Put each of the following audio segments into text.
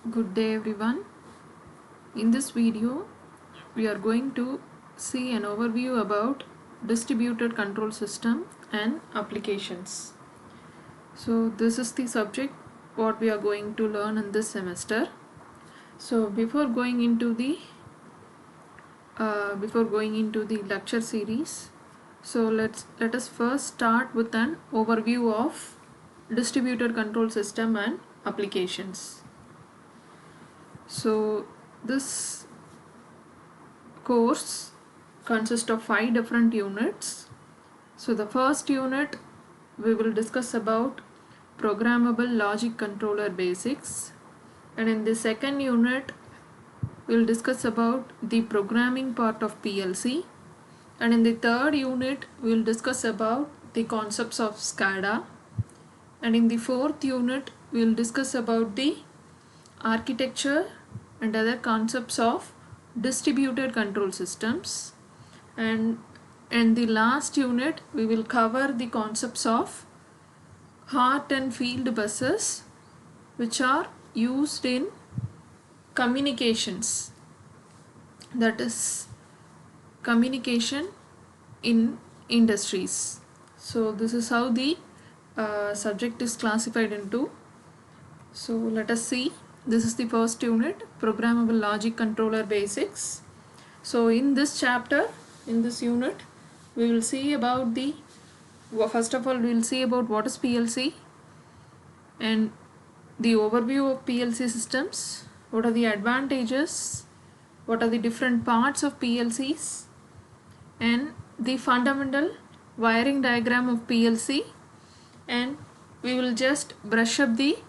Good day everyone. In this video we are going to see an overview about distributed control system and applications. So this is the subject what we are going to learn in this semester. So before going into the lecture series, so let us first start with an overview of distributed control system and applications. So this course consists of 5 different units. So the first unit we will discuss about programmable logic controller basics, and in the second unit we will discuss about the programming part of PLC, and in the third unit we will discuss about the concepts of SCADA, and in the fourth unit we will discuss about the architecture and other concepts of distributed control systems, and in the last unit we will cover the concepts of heart and field buses which are used in communications, that is communication in industries. So this is how the subject is classified into. So let us see. This is the first unit, programmable logic controller basics. So in this chapter, in this unit, we will see about first of all we will see about what is PLC and the overview of PLC systems, what are the advantages, what are the different parts of PLCs, and the fundamental wiring diagram of PLC, and we will just brush up the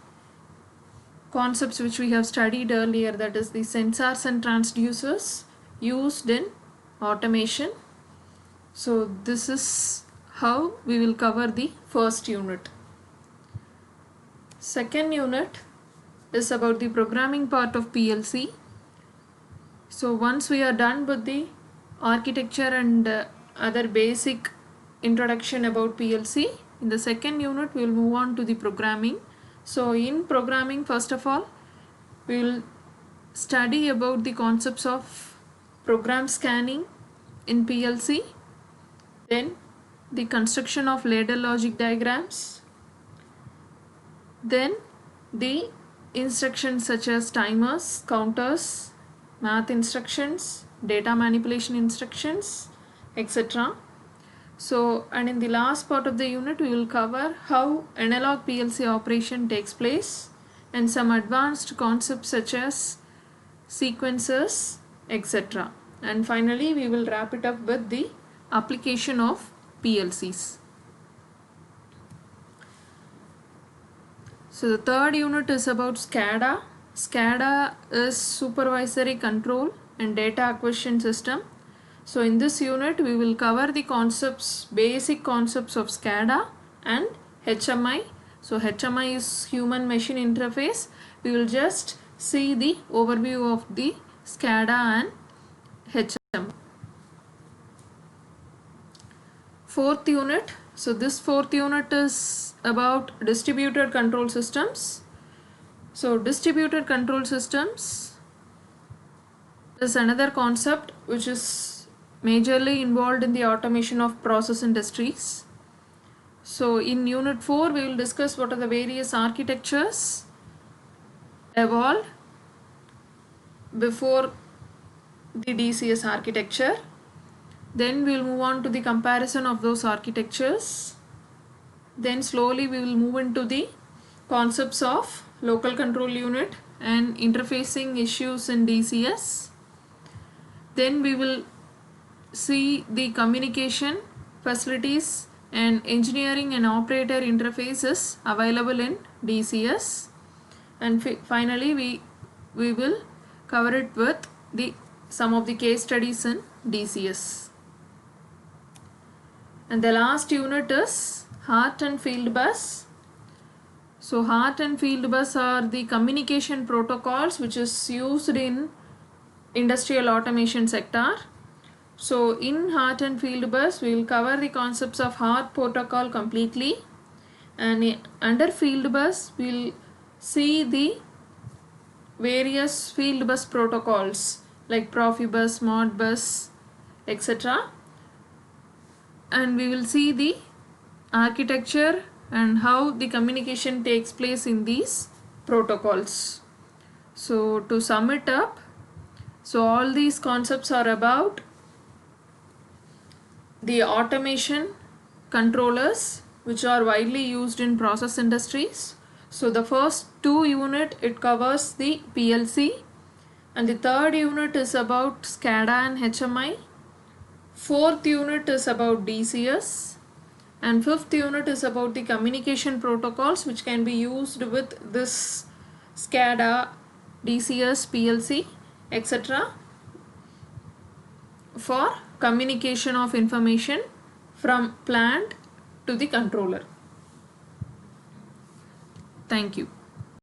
concepts which we have studied earlier, that is the sensors and transducers used in automation. So this is how we will cover the first unit. Second unit is about the programming part of PLC. So once we are done with the architecture and other basic introduction about PLC, in the second unit we will move on to the programming. So in programming, first of all we will study about the concepts of program scanning in PLC, then the construction of ladder logic diagrams, then the instructions such as timers, counters, math instructions, data manipulation instructions, etc. So, and in the last part of the unit we will cover how analog PLC operation takes place and some advanced concepts such as sequencers, etc. And finally we will wrap it up with the application of PLCs. So the third unit is about SCADA. SCADA is supervisory control and data acquisition system. So in this unit we will cover the basic concepts of SCADA and HMI. So HMI is human machine interface. We will just see the overview of the SCADA and HMI. Fourth unit. So this fourth unit is about distributed control systems. So distributed control systems is another concept which is majorly involved in the automation of process industries. So in unit 4 we will discuss what are the various architectures evolved before the DCS architecture. Then we will move on to the comparison of those architectures. Then slowly we will move into the concepts of local control unit and interfacing issues in DCS. Then we will see the communication facilities and engineering and operator interfaces available in DCS, and finally we will cover it with some of the case studies in DCS. And the last unit is heart and field bus. So heart and field bus are the communication protocols which is used in industrial automation sector. So in heart and field bus we will cover the concepts of heart protocol completely, and under field bus we will see the various field bus protocols like Profibus, Modbus, etc. And we will see the architecture and how the communication takes place in these protocols. So to sum it up, so all these concepts are about the automation controllers which are widely used in process industries. So the first two unit, it covers the PLC, and the third unit is about SCADA and HMI. Fourth unit is about DCS, and fifth unit is about the communication protocols which can be used with this SCADA, DCS, PLC, etc. for communication of information from plant to the controller. Thank you.